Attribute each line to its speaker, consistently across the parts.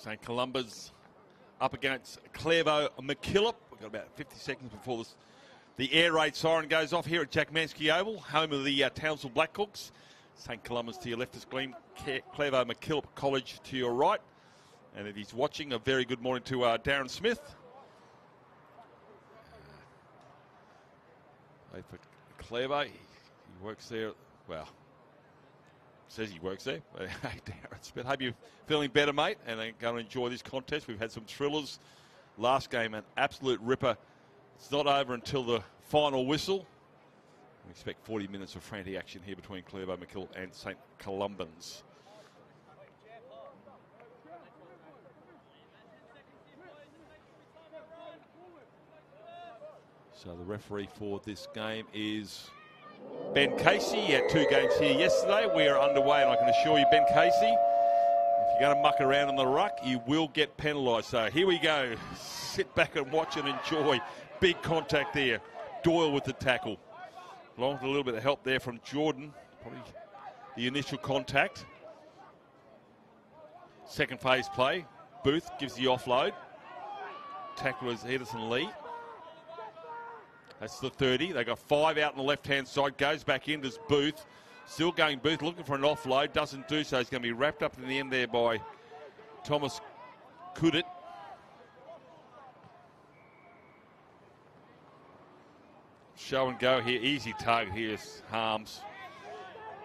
Speaker 1: St. Columbans up against Clairvaux MacKillop. We've got about 50 seconds before the air raid siren goes off here at Jack Manske Oval, home of the Townsville Blackhawks. St. Columbans to your left is Gleam, Clairvaux MacKillop College to your right. And if he's watching, a very good morning to Darren Smith. For Clairvaux, he works there, well, says he works there. Hey, Darren Smith, hope you're feeling better, mate, and going to enjoy this contest. We've had some thrillers. Last game, an absolute ripper. It's not over until the final whistle. We expect 40 minutes of frantic action here between Clairvaux MacKillop and St. Columbans. So the referee for this game is Ben Casey. He had 2 games here yesterday. We are underway, and I can assure you, Ben Casey, if you're going to muck around in the ruck, you will get penalised. So here we go. Sit back and watch and enjoy. Big contact there. Doyle with the tackle. Along with a little bit of help there from Jordan. Probably the initial contact. Second phase play. Booth gives the offload. Tackle is Edison Lee. That's the 30. They got 5 out on the left-hand side. Goes back in to Booth. Still going Booth, looking for an offload. Doesn't do so. He's going to be wrapped up in the end there by Thomas Kudit. Show and go here. Easy target here is Harms.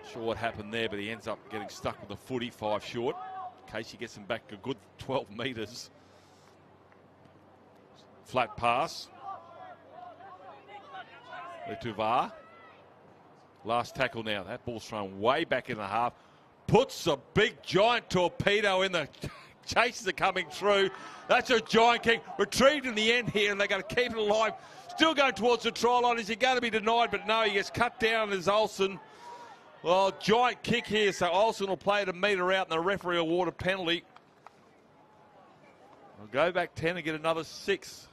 Speaker 1: Not sure what happened there, but he ends up getting stuck with the footy, 5 short. Casey gets him back a good 12 metres. Flat pass. Letuvar. Last tackle now. That ball's thrown way back in the half. Puts a big giant torpedo in the chases are coming through. That's a giant kick. Retrieved in the end here, and they're going to keep it alive. Still going towards the try line. Is he going to be denied? But no, he gets cut down as Olsen. Well, giant kick here, so Olsen will play it a metre out, and the referee will award a penalty. We'll go back 10 and get another 6.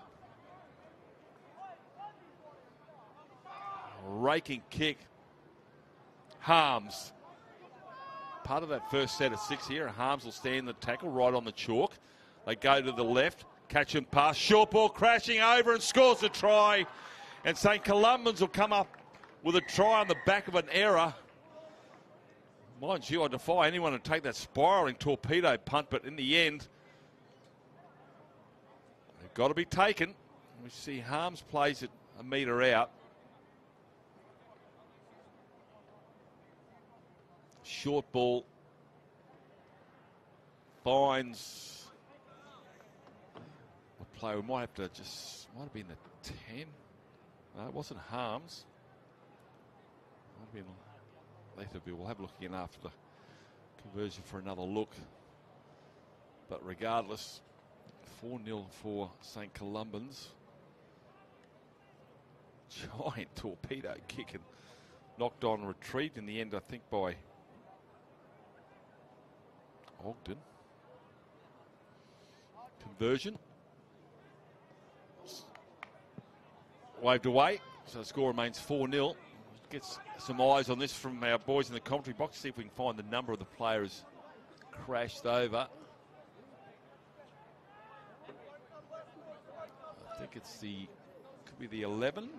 Speaker 1: Raking kick. Harms. Part of that first set of 6 here. Harms will stand the tackle right on the chalk. They go to the left. Catch and pass. Short ball crashing over and scores a try. And St. Columbans will come up with a try on the back of an error. Mind you, I defy anyone to take that spiralling torpedo punt, but in the end, they've got to be taken. We see Harms plays it a metre out. Short ball finds a player. We might have to might have been the 10. No, it wasn't Harms. Might have been Leatherby. We'll have a look again after the conversion for another look. But regardless, 4-0 for St. Columbans. Giant torpedo kick and knocked on, retrieved in the end, I think, by Ogden. Conversion. Waved away, so the score remains 4-0. Gets some eyes on this from our boys in the commentary box. See if we can find the number of the players crashed over. I think it's could be the 11.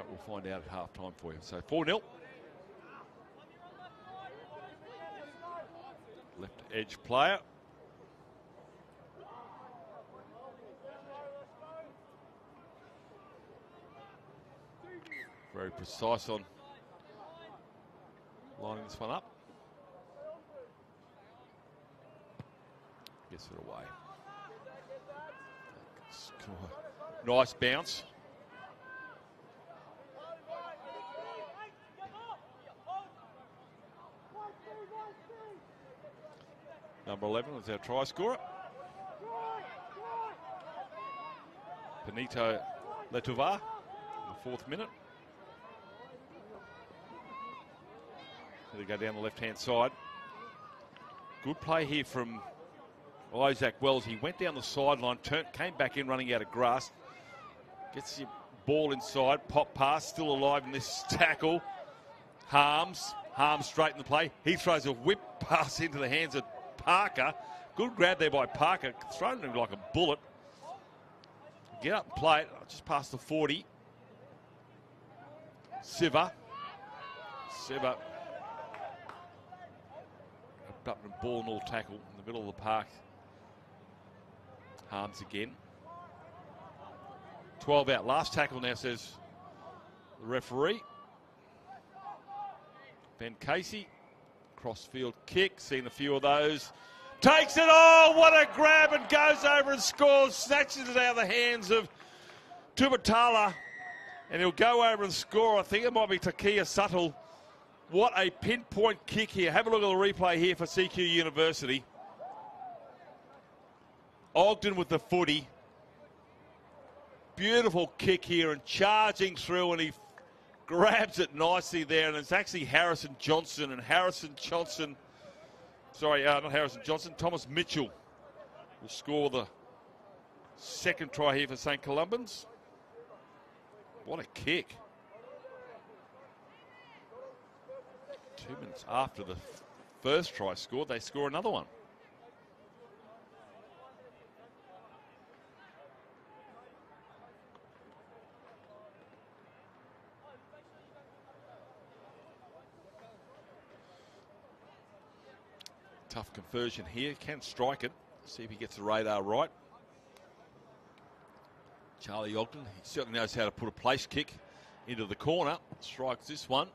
Speaker 1: We'll find out at half-time for you. So 4-0. Left edge player. Very precise on lining this one up. Gets it away. Nice bounce. Number 11 is our try scorer. Benito Letuvar in the 4th minute. So they go down the left-hand side. Good play here from Isaac Wells. He went down the sideline, came back in running out of grass. Gets the ball inside. Pop pass, still alive in this tackle. Harms straight in the play. He throws a whip pass into the hands of Parker. Good grab there by Parker. Thrown him like a bullet. Get up and play it. Just past the 40. Siva. Up and ball and all tackle in the middle of the park. Harms again. 12 out. Last tackle now, says the referee. Ben Casey. Crossfield kick. Seen a few of those. Takes it all. What a grab, and goes over and scores. Snatches it out of the hands of Tubatala. And he'll go over and score. I think it might be Takia Suttle. What a pinpoint kick here. Have a look at the replay here for CQ University. Ogden with the footy. Beautiful kick here and charging through, and he grabs it nicely there. And it's actually Harrison Johnson. And Thomas Mitchell will score the second try here for St. Columbans. What a kick. 2 minutes after the first try scored, they score another one. Tough conversion here. Can strike it. See if he gets the radar right. Charlie Ogden, he certainly knows how to put a place kick into the corner. Strikes this one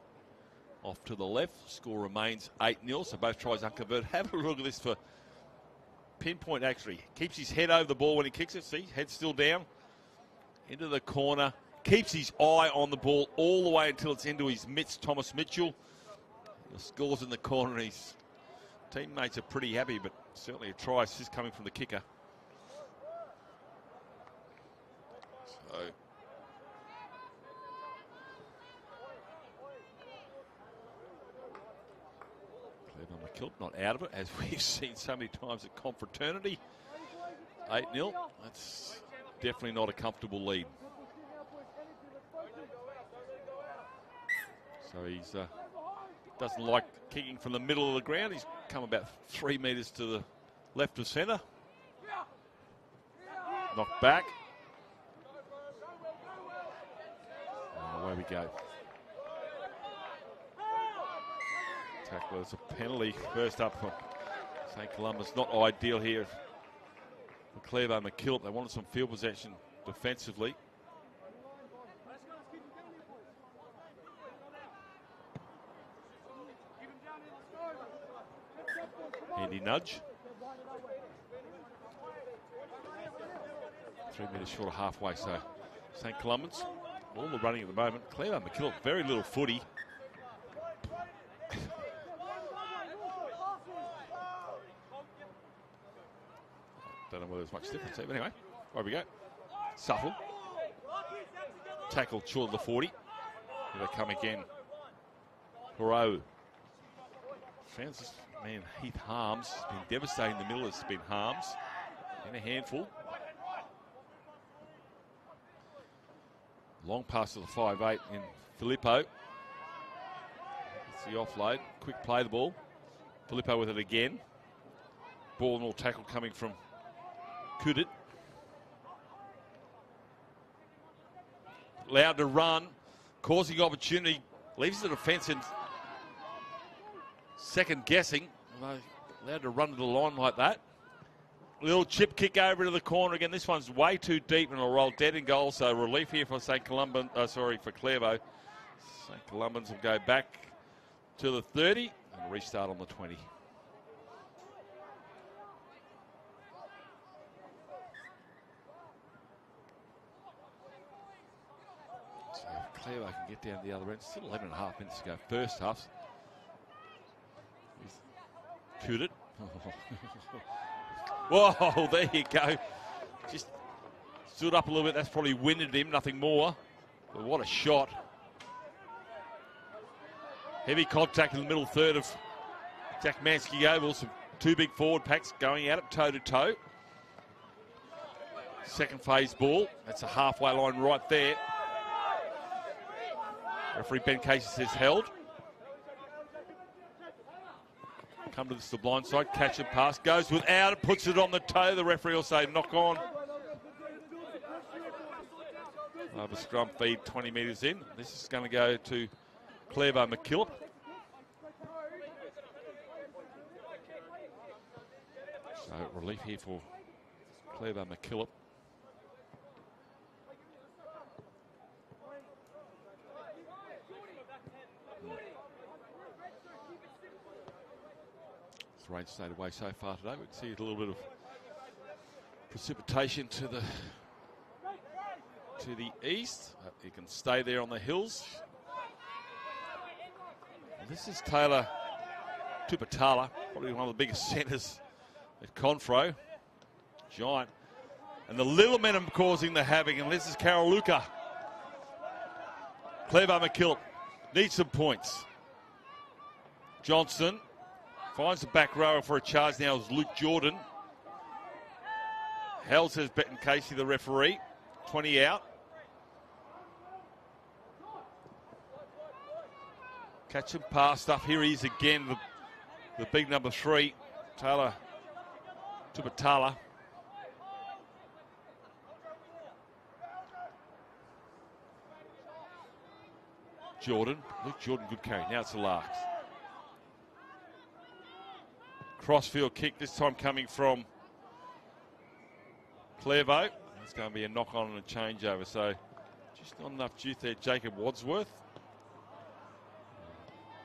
Speaker 1: off to the left. Score remains 8-0, so both tries unconverted. Have a look at this for pinpoint, actually. Keeps his head over the ball when he kicks it. See, head still down. Into the corner. Keeps his eye on the ball all the way until it's into his mitts, Thomas Mitchell. He scores in the corner, and his teammates are pretty happy, but certainly a try assist coming from the kicker. So Clairvaux MacKillop not out of it, as we've seen so many times at confraternity. 8-0. That's definitely not a comfortable lead. So he's doesn't like kicking from the middle of the ground. He's come about 3 metres to the left of centre. Knocked back. And away we go. Tackle is a penalty. First up for St. Columbans. Not ideal here for Clairvaux MacKillop. They wanted some field possession defensively. Handy nudge. 3 metres short of halfway, so St. Columbans, all the running at the moment. Clairvaux MacKillop, very little footy. Don't know whether there's much difference there, but anyway, there we go. Suttle. Tackle short of the 40. Here they come again. Horo. Francis, man, Heath Harms has been devastating in the middle. It's been Harms in a handful. Long pass to the 5'8" in Filippo. It's the offload. Quick play the ball. Filippo with it again. Ball and all tackle coming from Kudit. Allowed to run. Causing opportunity. Leaves the defence in second guessing. Allowed to run to the line like that. Little chip kick over to the corner again. This one's way too deep and it'll roll dead in goal. So relief here for for Clairvaux. St. Columbans will go back to the 30 and restart on the 20. So if Clairvaux can get down the other end, still 11.5 minutes to go. First half. Shoot it. Whoa, there you go. Just stood up a little bit. That's probably winded him, nothing more. But what a shot. Heavy contact in the middle third of Jack Mansky Oval. Some two big forward packs going at it toe to toe. Second phase ball. That's a halfway line right there. Referee Ben Casey says held. Come to the blind side, catch and pass, goes without it, puts it on the toe. The referee will say knock on. We'll have a scrum feed 20 metres in. This is going to go to Clairvaux MacKillop. So relief here for Clairvaux MacKillop. Rain stayed away so far today. We can see a little bit of precipitation to the east. You can stay there on the hills. Well, this is Taylor Tupatala, probably one of the biggest centres at Confro. Giant. And the little men are causing the havoc, and this is Carol Luca. Clairvaux MacKillop needs some points. Johnson finds the back rower for a charge now is Luke Jordan. Hell says Ben Casey, the referee. 20 out. Catch and pass stuff. Here he is again, the big number 3, Taylor Tupatala. Jordan, Luke Jordan, good carry. Now it's the Larks. Crossfield kick, this time coming from Clairvaux. It's going to be a knock-on and a changeover, so just not enough juice there, Jacob Wadsworth.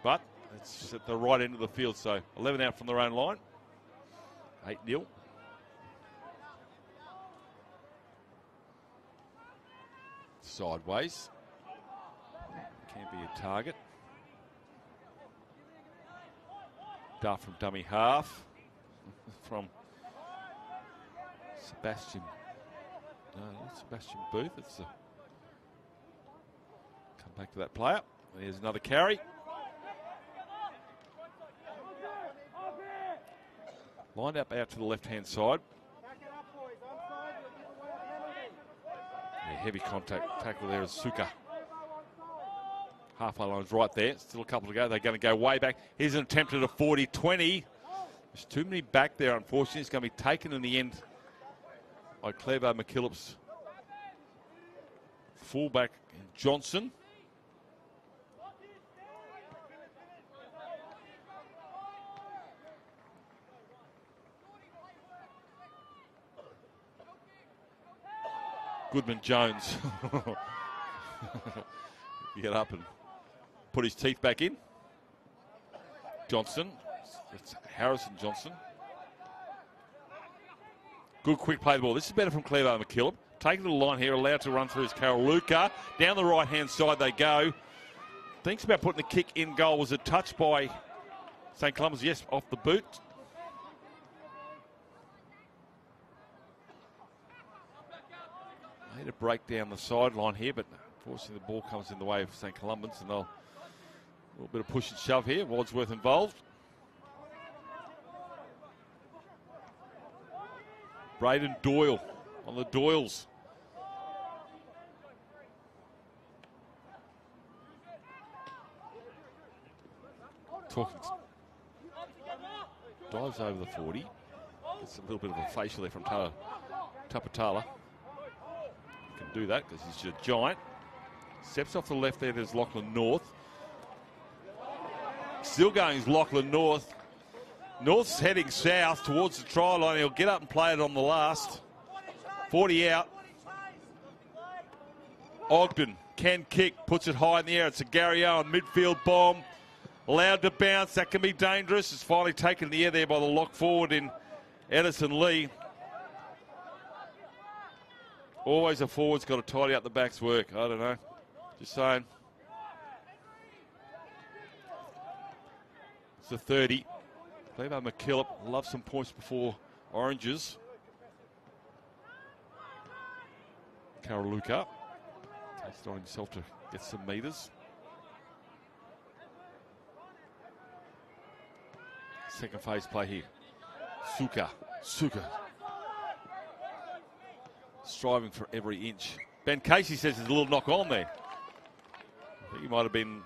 Speaker 1: But it's at the right end of the field, so 11 out from their own line. 8-0. Sideways. Can be a target. Duff from dummy half. From Sebastian. No, not Sebastian Booth. It's come back to that player. There's another carry. Lined up out to the left-hand side. Yeah, heavy contact tackle there is Suka. Halfway line's right there. Still a couple to go. They're going to go way back. Here's an attempt at a 40-20. There's too many back there, unfortunately. It's going to be taken in the end by Clairvaux MacKillop's fullback Johnson. Goodman Jones. Get up and put his teeth back in. Johnson. It's Harrison Johnson. Good quick play the ball. This is better from Clairvaux MacKillop. Taking the line here, allowed to run through his Carol Luca. Down the right-hand side they go. Thinks about putting the kick in goal. Was a touch by St. Columbans? Yes, off the boot. Made a break down the sideline here, but unfortunately the ball comes in the way of St. Columbans, and they'll a little bit of push and shove here. Wadsworth involved. Braden Doyle on the Doyles. Talking. Dives over the 40. Gets a little bit of a facial there from Tupatala. Can do that because he's just a giant. Steps off the left there, there's Lachlan North. Still going is Lachlan North. North's heading south towards the try line. He'll get up and play it on the last. 40 out. Ogden can kick, puts it high in the air. It's a Gary Owen midfield bomb. Allowed to bounce. That can be dangerous. It's finally taken in the air there by the lock forward in Edison Lee. Always a forward's got to tidy up the back's work. I don't know. Just saying. It's a 30. Clairvaux MacKillop loves some points before Oranges. Carol Luca takes it on himself to get some metres. Second phase play here. Suka. Striving for every inch. Ben Casey says there's a little knock on there. I think he might have been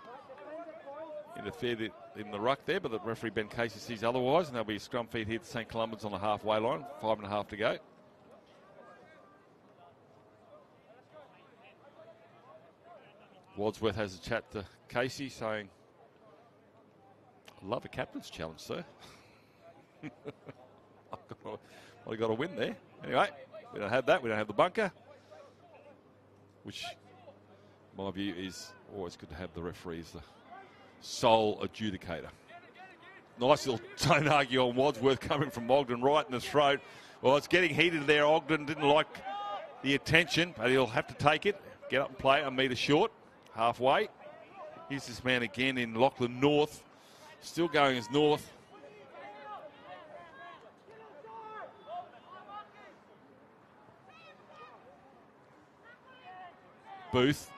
Speaker 1: interfered in the ruck there, but the referee Ben Casey sees otherwise, and there'll be a scrum feed here to St Columbans on the halfway line. 5.5 to go. Wadsworth has a chat to Casey saying, I love a captain's challenge, sir. I've got to win there. Anyway, we don't have that. We don't have the bunker, which, in my view, is always good to have the referee as the sole adjudicator. Nice little don't argue on Wadsworth coming from Ogden right in the throat. Well, it's getting heated there. Ogden didn't like the attention, but he'll have to take it. Get up and play a metre short, halfway. Here's this man again in Lachlan North. Still going as North. Booth.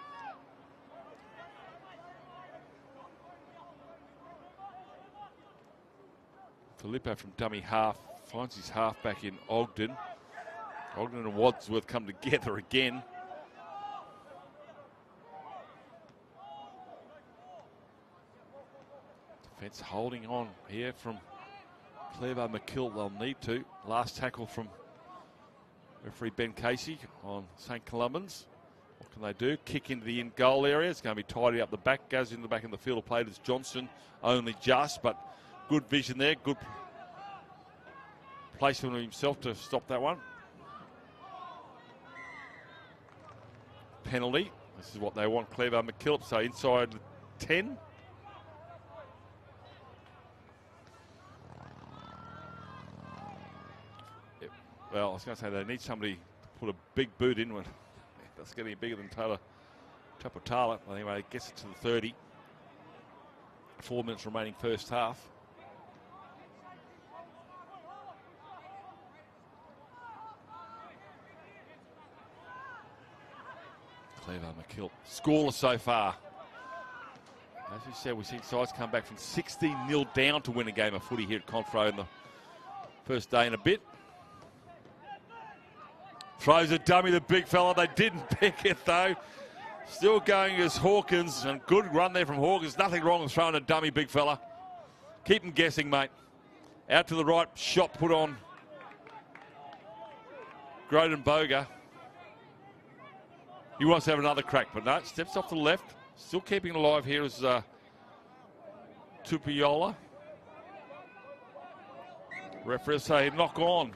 Speaker 1: Filippo from dummy half finds his half back in Ogden. Ogden and Wadsworth come together again. Defence holding on here from Clairvaux MacKillop. They'll need to. Last tackle from referee Ben Casey on St Columbans. What can they do? Kick into the in goal area. It's going to be tidy up the back. Goes in the back of the field. Played as Johnson only just, but good vision there. Good placement of himself to stop that one. Penalty. This is what they want, Clairvaux MacKillop. So inside the 10. Well, I was going to say they need somebody to put a big boot in when that's getting bigger than Tapatala. Anyway, it gets it to the 30. 4 minutes remaining first half. Clairvaux MacKillop scoreless so far. As we said, we've seen sides come back from 16-0 down to win a game of footy here at Confro in the first day and a bit. Throws a dummy, the big fella. They didn't pick it, though. Still going as Hawkins, and good run there from Hawkins. Nothing wrong with throwing a dummy, big fella. Keep them guessing, mate. Out to the right, shot put on Groden Boga. He wants to have another crack, but no, steps off to the left. Still keeping it alive here is Tupiola. Referee say knock on.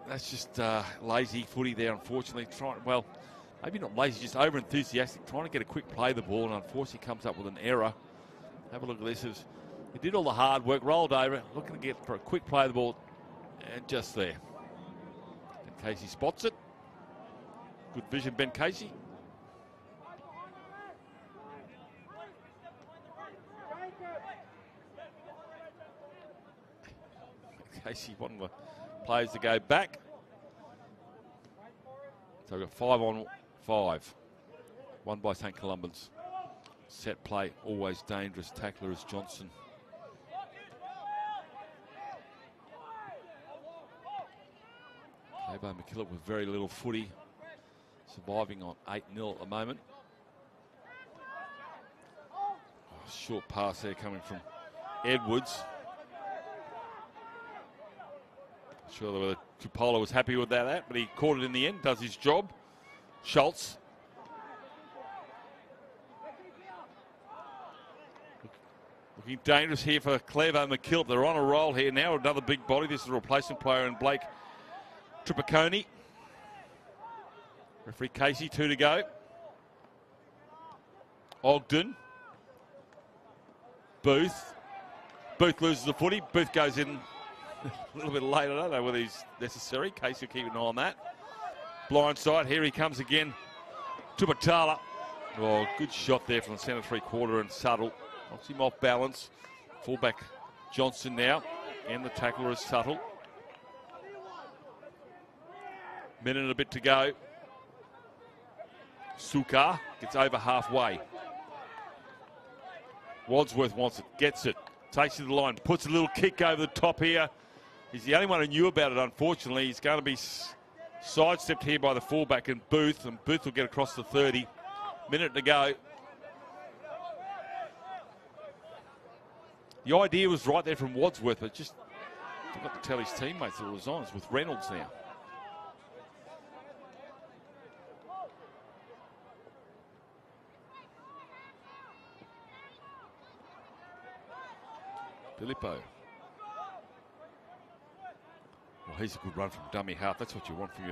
Speaker 1: That's just lazy footy there, unfortunately. Well, maybe not lazy, just over-enthusiastic, trying to get a quick play of the ball, and unfortunately comes up with an error. Have a look at this. He did all the hard work, rolled over, looking to get for a quick play of the ball, and just there. And Casey spots it. Good vision, Ben Casey. Casey, one of the players to go back. So we've got 5 on 5. Won by St Columbans. Set play, always dangerous. Tackler is Johnson. Clairvaux MacKillop with very little footy. Surviving on 8-0 at the moment. Oh, short pass there coming from Edwards. Sure whether Tupola was happy with that, but he caught it in the end, does his job. Schultz. Looking dangerous here for Clairvaux MacKillop. They're on a roll here now. Another big body. This is a replacement player in Blake Tripiconi. Referee Casey, 2 to go. Ogden. Booth. Booth loses the footy. Booth goes in a little bit late. I don't know whether he's necessary. Casey will keep an eye on that. Blind side. Here he comes again. Tupatala. Oh, good shot there from the centre 3/4 and Subtle. Knocks him off balance. Fullback Johnson now. And the tackler is Subtle. Minute and a bit to go. Suka gets over halfway. Wadsworth wants it, gets it, takes it to the line, puts a little kick over the top here. He's the only one who knew about it, unfortunately. He's going to be sidestepped here by the fullback and Booth will get across the 30. Minute to go. The idea was right there from Wadsworth, but just forgot to tell his teammates that it was on. It's with Reynolds now. Filippo. Well, he's a good run from dummy half. That's what you want from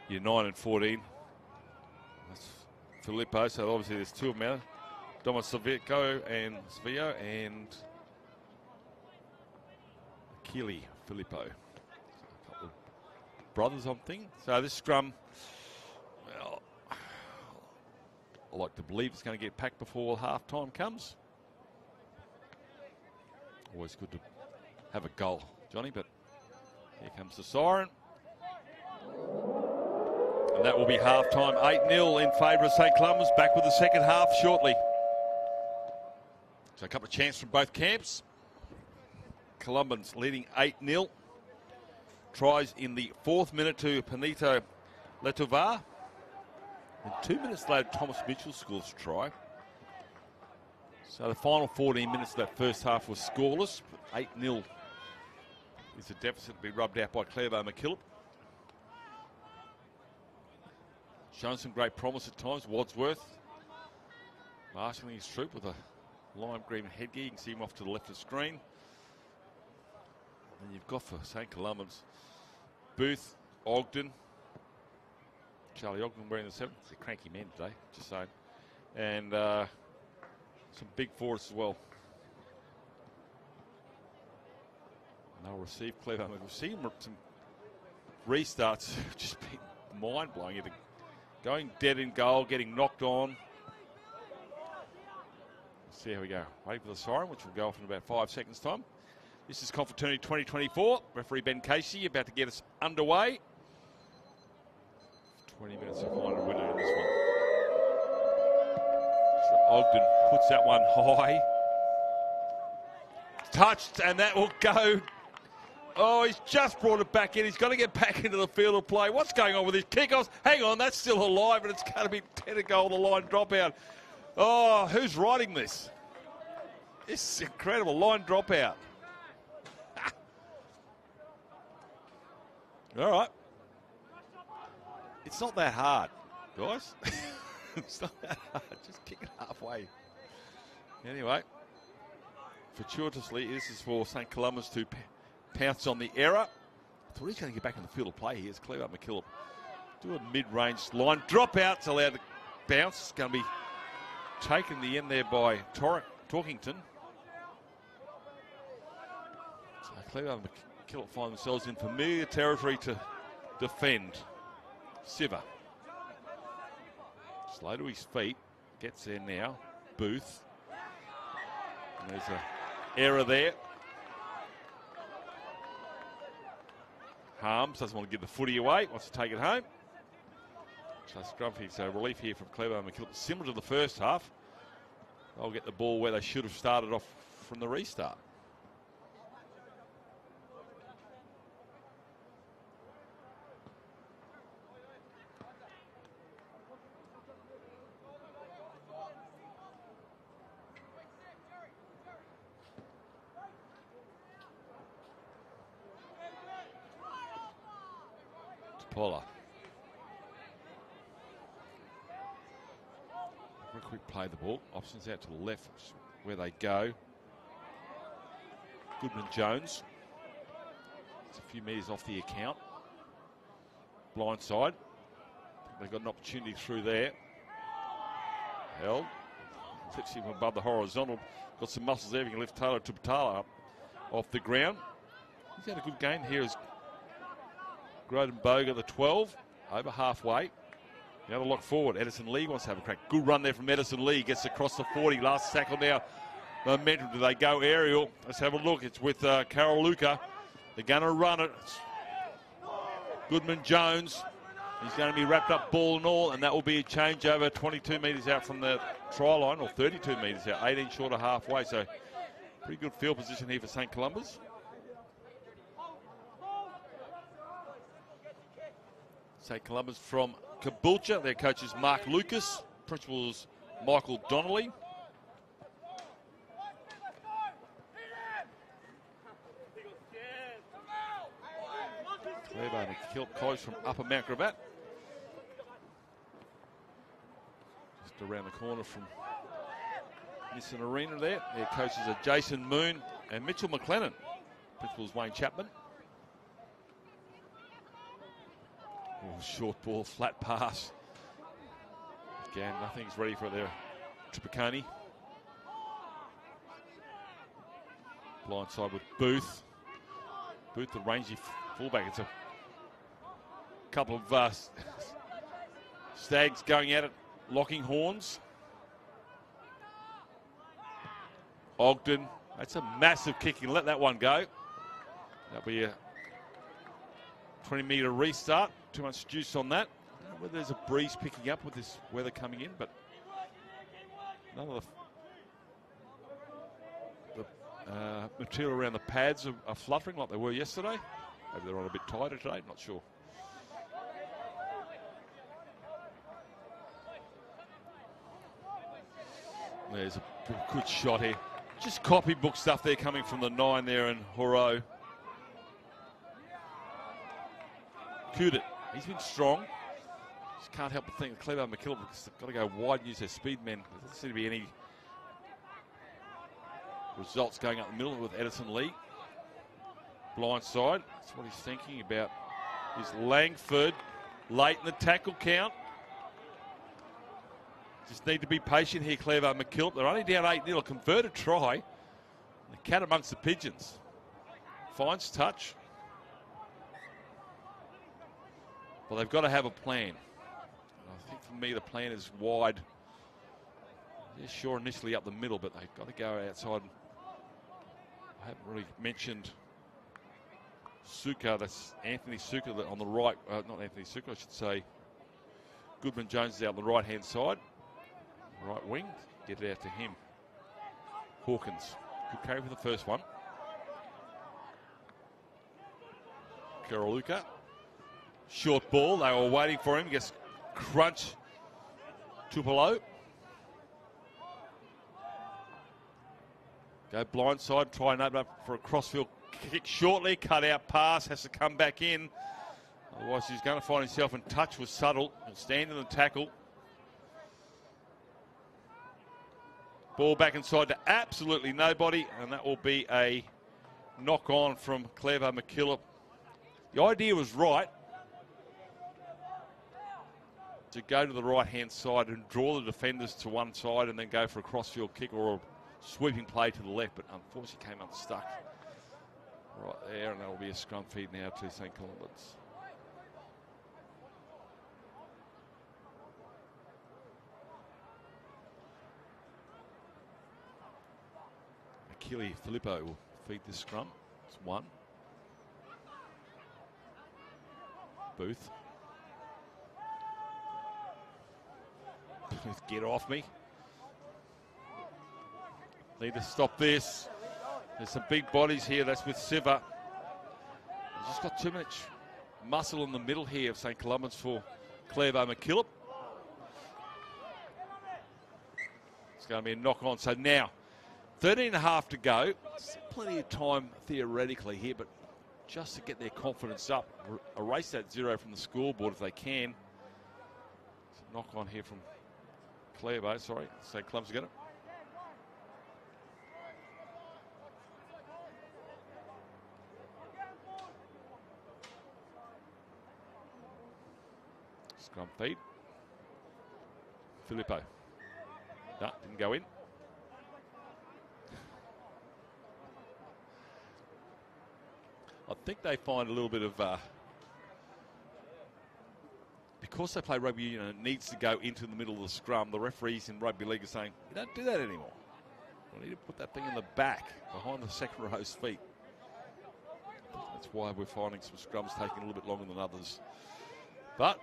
Speaker 1: your 9 and 14. That's Filippo. So obviously there's two of them out. Domosovico and Svio and Achille Filippo. A couple of brothers, I'm thinking. So this scrum, well, I like to believe it's going to get packed before half time comes. Always good to have a goal, Johnny, but here comes the siren. And that will be half-time. 8-0 in favour of St Columbans. Back with the second half shortly. So a couple of chances from both camps. Columbans leading 8-0. Tries in the 4th minute to Benito Letovar. And 2 minutes later, Thomas Mitchell scores a try. So the final 14 minutes of that first half was scoreless. 8-0 is a deficit to be rubbed out by Clairvaux MacKillop. Shown some great promise at times. Wadsworth marshalling his troop with a lime green headgear. You can see him off to the left of the screen. And you've got for St Columbans, Booth, Ogden. Charlie Ogden wearing the 7th. He's a cranky man today, just saying. And some big forwards as well. And they'll receive Clairvaux. We've seen some restarts just been mind-blowing. Either going dead in goal, getting knocked on. Let's see how we go. Waiting for the siren, which will go off in about 5 seconds' time. This is Confraternity 2024. Referee Ben Casey about to get us underway. 20 minutes to find a winner in this one. So Ogden puts that one high. Touched, and that will go. Oh, he's just brought it back in. He's got to get back into the field of play. What's going on with his kickoffs? Hang on, that's still alive, and it's going to be 10 goal the line dropout. Oh, who's writing this? This is incredible. Line dropout. All right. It's not that hard, guys. It's not that hard. Just kick it halfway. Anyway, fortuitously, this is for St Columbans to pounce on the error. I thought he's going to get back in the field of play here. It's Clairvaux MacKillop. Do a mid-range line. Dropout. It's allowed to bounce. It's going to be taken in the end there by Torkington. So Clairvaux MacKillop find themselves in familiar territory to defend. Siver. Slow to his feet. Gets there now. Booth. And there's an error there. Harms doesn't want to give the footy away. Wants to take it home. So Scrumpy, so relief here from Clairvaux MacKillop. Similar to the first half. They'll get the ball where they should have started off from the restart. Paula. Very quick play the ball. Options out to the left where they go. Goodman Jones. It's a few metres off the account. Blind side. They've got an opportunity through there. Held. Flips him above the horizontal. Got some muscles there. We can lift Taylor Tupatala up off the ground. He's had a good game here as Groden Boga, the 12, over halfway. The other lock forward, Edison Lee wants to have a crack. Good run there from Edison Lee, gets across the 40, last tackle now. Momentum, do they go aerial? Let's have a look. It's with Carol Luca. They're going to run it. Goodman Jones. He's going to be wrapped up ball and all, and that will be a changeover 22 metres out from the try line, or 32 metres out, 18 short of halfway. So pretty good field position here for St Columbans. St Columbans from Caboolture. Their coach is Mark Lucas. Principal is Michael Donnelly. Clairvaux MacKillop close from Upper Mount Gravatt. Just around the corner from Nissan Arena there. Their coaches are Jason Moon and Mitchell McLennan. Principal's Wayne Chapman. Oh, short ball, flat pass. Again, nothing's ready for their Tripicani. Blindside with Booth. Booth, the rangy fullback. It's a couple of Stags going at it, locking horns. Ogden, that's a massive kick. You can let that one go. That'll be a 20-metre restart. Too much juice on that. I don't know whether there's a breeze picking up with this weather coming in, but none of the material around the pads are fluttering like they were yesterday. Maybe they're on a bit tighter today, not sure. There's a good shot here. Just copybook stuff there coming from the 9 there and Horo. Cudit, he's been strong. Just can't help but think Clairvaux MacKillop has got to go wide and use their speed men. There doesn't seem to be any results going up the middle with Edison Lee. Blind side, that's what he's thinking about. Is Langford late in the tackle count. Just need to be patient here, Clairvaux MacKillop. They're only down 8-0, a converted try. The cat amongst the pigeons. Finds touch. Well, they've got to have a plan. I think for me the plan is wide. Yeah, sure, initially up the middle, but they've got to go outside. I haven't really mentioned Suka. That's Anthony Suka on the right. Not Anthony Suka, I should say. Goodman Jones is out on the right-hand side. Right wing. Get it out to him. Hawkins. Good carry for the first one. Karaluka. Short ball. They were waiting for him. Gets crunch. Tupelo. Go blindside. Try and open up for a crossfield kick shortly. Cut out pass. Has to come back in. Otherwise he's going to find himself in touch with Suttle. He'll stand in the tackle. Ball back inside to absolutely nobody. And that will be a knock on from Clairvaux MacKillop. The idea was right. To go to the right-hand side and draw the defenders to one side and then go for a crossfield kick or a sweeping play to the left, but unfortunately came unstuck right there, and that'll be a scrum feed now to St. Columbans. Achille Filippo will feed this scrum. It's one. Booth. Get off me. Need to stop this. There's some big bodies here. That's with Siva. He's just got too much muscle in the middle here of St. Columbans for Clairvaux MacKillop. It's going to be a knock on. So now, 13.5 to go. Plenty of time theoretically here, but just to get their confidence up, erase that 0 from the scoreboard if they can. It's a knock on here from Clairvaux, sorry. St. Columbans got it. Scrum feed. Filippo. No, didn't go in. I think they find a little bit of, because they play rugby union and it needs to go into the middle of the scrum, the referees in rugby league are saying, you don't do that anymore. We need to put that thing in the back, behind the second row's feet. That's why we're finding some scrums taking a little bit longer than others. But,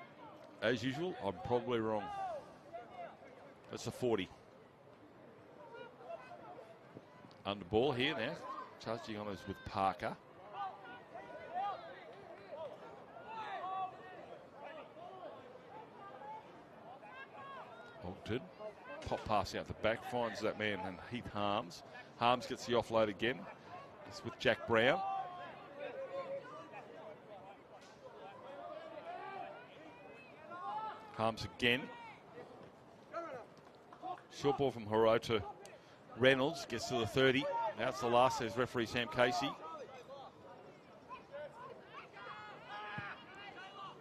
Speaker 1: as usual, I'm probably wrong. That's a 40. Under ball here now. Charging on us with Parker. Ogden. Pop pass out the back. Finds that man and Heath Harms. Harms gets the offload again. It's with Jack Brown. Harms again. Short ball from Horo to Reynolds. Gets to the 30. That's the last, says referee Sam Casey.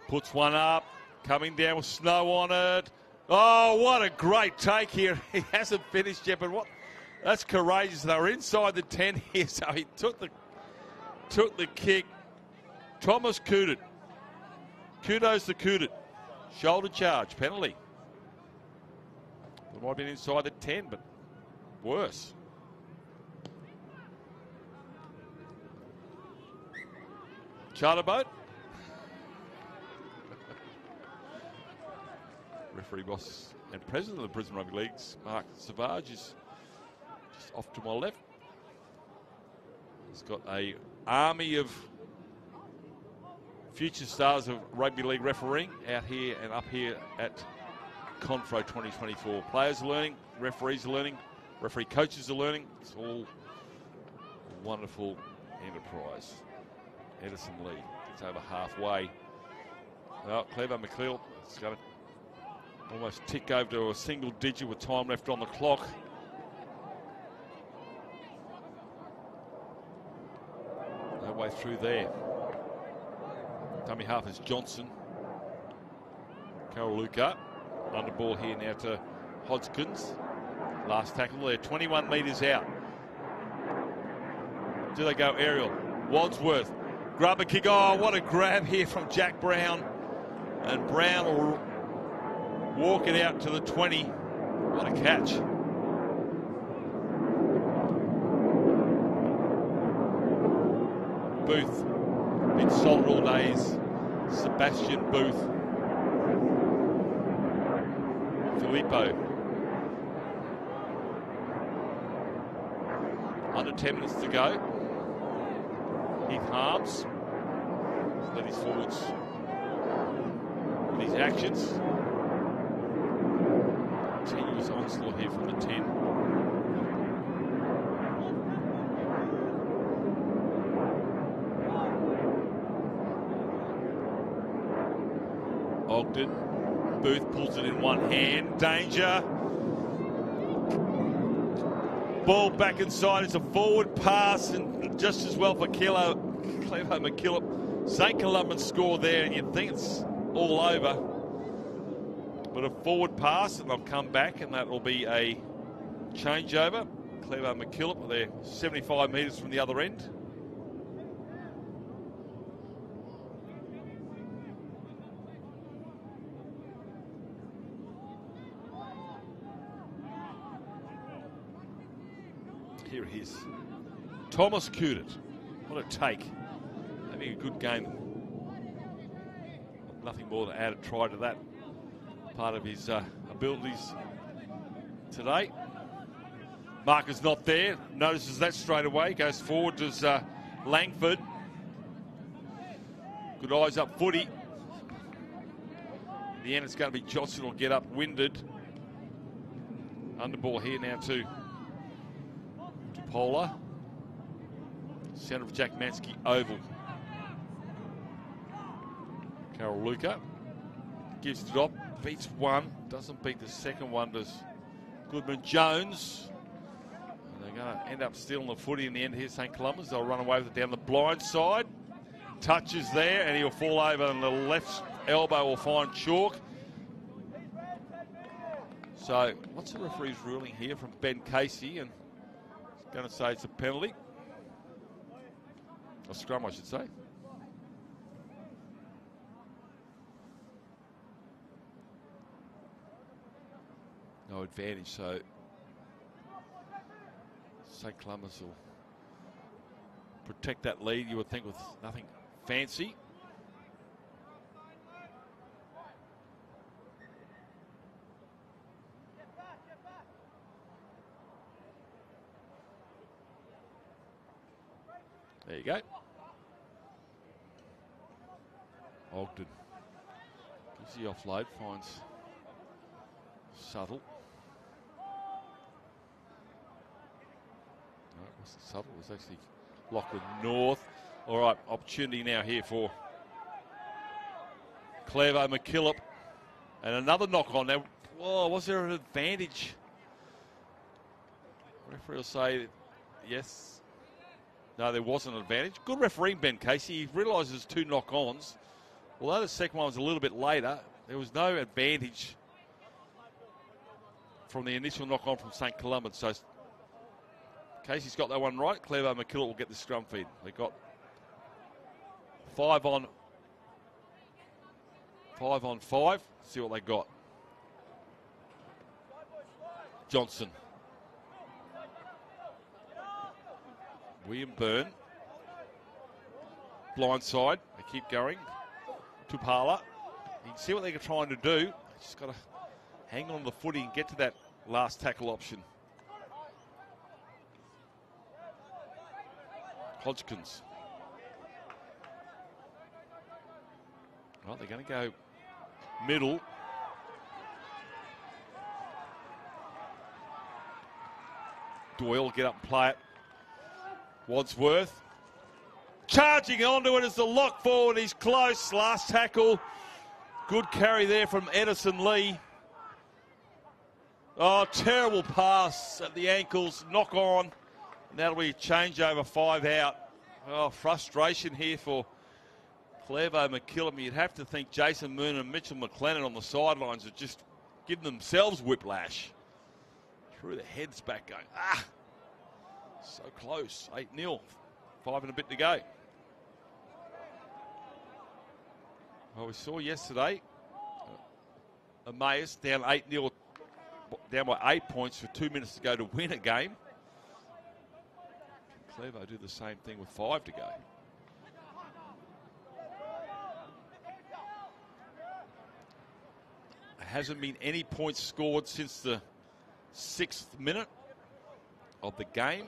Speaker 1: Puts one up. Coming down with snow on it. Oh, what a great take here. He hasn't finished yet, but what? That's courageous. They were inside the 10 here, so he took the kick. Thomas Cooted. Kudos to Cooted. Shoulder charge, penalty. It might have been inside the 10, but worse. Charter boat. Referee boss and president of the Brisbane Rugby Leagues, Mark Savage, is just off to my left. He's got a army of future stars of rugby league refereeing out here and up here at Confro 2024. Players are learning, referees are learning, referee coaches are learning. It's all a wonderful enterprise. Edison Lee gets over halfway. Well, Clairvaux MacKillop is going to almost tick over to a single digit with time left on the clock. No way through there. Dummy half is Johnson. Karaluka. Under ball here now to Hodgkins. Last tackle there, 21 metres out. Do they go aerial? Wadsworth. Grab a kick. Oh, what a grab here from Jack Brown. And Brown will walk it out to the 20. What a catch. Booth. Been solid all days. Sebastian Booth. Filippo. Under 10 minutes to go. Heath Harms. Led his forwards with his actions. Continuous onslaught here from the 10. Ogden. Booth pulls it in one hand. Danger. Ball back inside. It's a forward pass, and just as well for Clairvaux MacKillop. St. Columbans score there, and you'd think it's all over. But a forward pass, and they'll come back, and that will be a changeover. Clairvaux MacKillop, they're 75 metres from the other end. Here he is. Thomas Cooted. What a take. Having a good game. Nothing more to add a try to that. Part of his abilities today. Marker's not there. Notices that straight away. Goes forward to Langford. Good eyes up footy. In the end, it's going to be Johnson will get up winded. Underball here now to Polar. Centre of Jack Mansky Oval. Karaluka gives it up, beats one, doesn't beat the second one, does Goodman Jones. And they're going to end up stealing the footy in the end here, St. Columbans. They'll run away with it down the blind side. Touches there, and he'll fall over, and the left elbow will find chalk. So, what's the referee's ruling here from Ben Casey? And he's going to say it's a penalty. A scrum, I should say. No advantage, so St. Columbans will protect that lead, you would think, with nothing fancy. There you go. Ogden gives the offload, finds Subtle. No, it wasn't Subtle, it was actually Lachlan North. All right, opportunity now here for Clairvaux MacKillop. And another knock on there. Whoa, was there an advantage? Referee will say yes. No, there wasn't an advantage. Good refereeing, Ben Casey. He realises 2 knock-ons. Although the second one was a little bit later, there was no advantage from the initial knock-on from St. Columbans. So Casey's got that one right. Clairvaux MacKillop will get the scrum feed. They got 5 on 5. See what they got. Johnson. William Byrne. Blindside. They keep going. Tupala. You can see what they're trying to do. They just got to hang on to the footy and get to that last tackle option. Hodgkins. Well, they're going to go middle. Doyle will get up and play it. Wadsworth. Charging onto it as the lock forward. He's close. Last tackle. Good carry there from Edison Lee. Oh, terrible pass at the ankles. Knock on. And that'll be a changeover, 5 out. Oh, frustration here for Clairvaux MacKillop. You'd have to think Jason Moon and Mitchell McLennan on the sidelines are just giving themselves whiplash. Through the heads back going, so close. 8-0. 5 and a bit to go. Well, we saw yesterday Emmaus down 8-0, down by 8 points with 2 minutes to go to win a game. Clairvaux do the same thing with 5 to go. There hasn't been any points scored since the 6th minute of the game.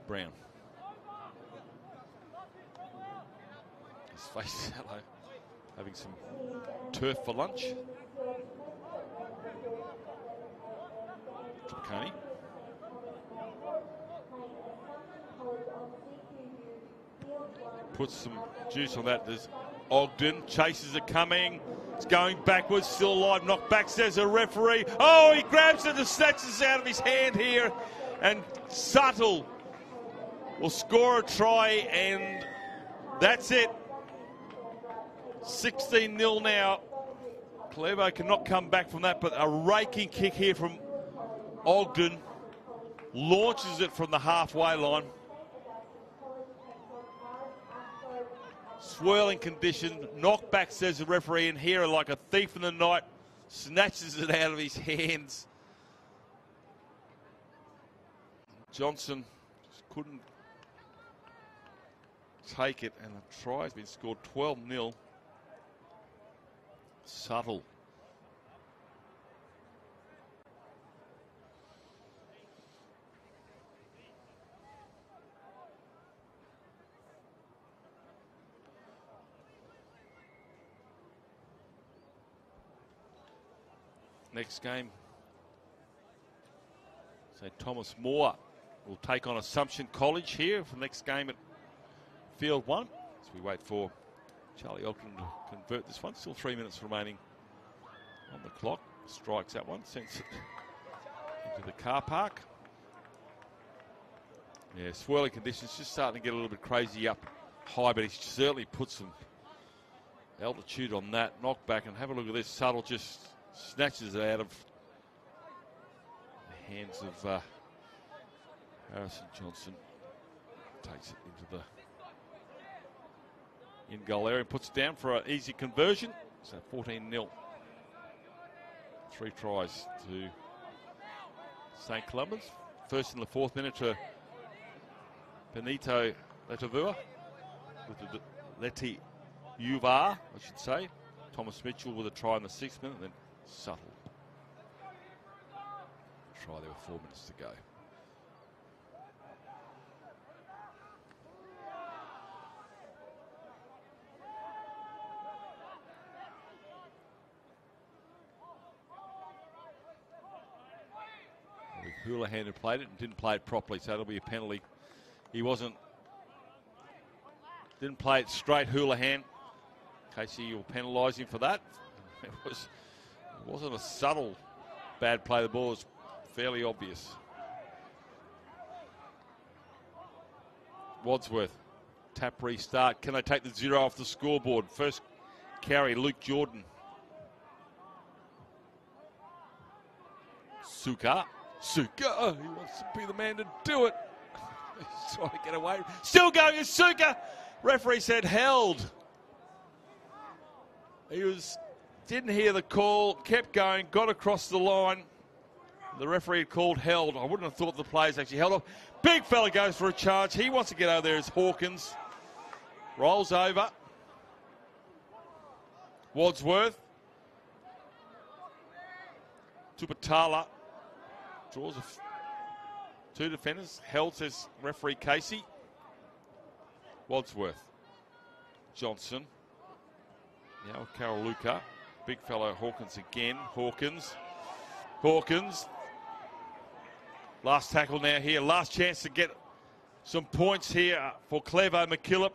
Speaker 1: Brown. His face is hello. Having some turf for lunch. Trapaconi. Puts some juice on that. There's Ogden. Chases are coming. It's going backwards. Still alive. Knocked back, says the referee. Oh, he grabs it and snatches it out of his hand here. And Subtle will score a try, and that's it. 16-0 now. Clairvaux cannot come back from that, but a raking kick here from Ogden. Launches it from the halfway line. Swirling condition. Knock back, says the referee, and here like a thief in the night. Snatches it out of his hands. Johnson just couldn't take it, and the try has been scored. 12-0. Subtle. Next game, so Thomas Moore will take on Assumption College here for the next game at Field 1. As we wait for Charlie Ogden to convert this one. Still 3 minutes remaining on the clock. Strikes that one, sends it into the car park. Yeah, swirling conditions, just starting to get a little bit crazy up high, but he certainly put some altitude on that. Knock back, and have a look at this. Subtle just snatches it out of the hands of Harrison Johnson. Takes it into the in-goal area, puts it down for an easy conversion. So 14-0. 3 tries to St. Columbans. First in the 4th minute to Benito Letavua, with the Leti Uvar, I should say. Thomas Mitchell with a try in the 6th minute, then Subtle. Try there with 4 minutes to go. Houlihan who played it and didn't play it properly, so that'll be a penalty. He didn't play it straight, Houlihan. Casey will penalise him for that. It wasn't a subtle bad play. The ball was fairly obvious. Wadsworth, tap restart. Can they take the 0 off the scoreboard? First carry, Luke Jordan. Suka, oh, he wants to be the man to do it. He's trying to get away. Still going is Suka. Referee said held. Didn't hear the call, kept going, got across the line. The referee had called held. I wouldn't have thought the players actually held off. Big fella goes for a charge. He wants to get over there as Hawkins. Rolls over. Wadsworth. Tupatala. Draws two defenders. Held, says referee Casey. Wadsworth. Johnson. Now Carol Luca. Big fellow Hawkins again. Hawkins. Last tackle now here. Last chance to get some points here for Clairvaux MacKillop.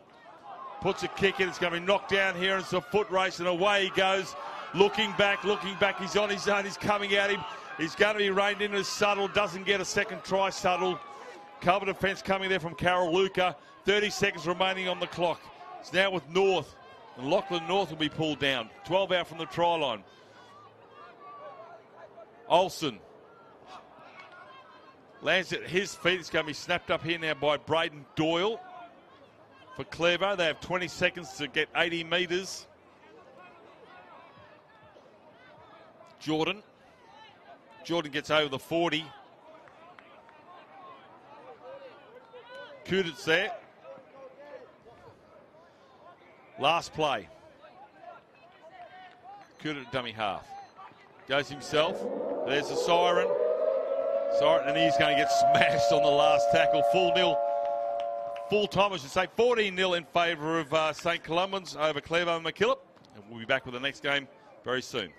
Speaker 1: Puts a kick in. It's going to be knocked down here. It's a foot race and away he goes. Looking back. He's on his own. He's coming at him. He's going to be reined in as Suddle. Doesn't get a second try, Suddle. Cover defence coming there from Carol Luca. 30 seconds remaining on the clock. It's now with North. And Lachlan North will be pulled down. 12 out from the try line. Olsen. Lands at his feet. It's going to be snapped up here now by Braden Doyle. For Clairvaux, they have 20 seconds to get 80 metres. Jordan gets over the 40. Kudit's there. Last play. Kudit dummy half. Goes himself. There's the siren. And he's going to get smashed on the last tackle. Full time, I should say. 14-0 in favour of St. Columbans over Clairvaux MacKillop. And we'll be back with the next game very soon.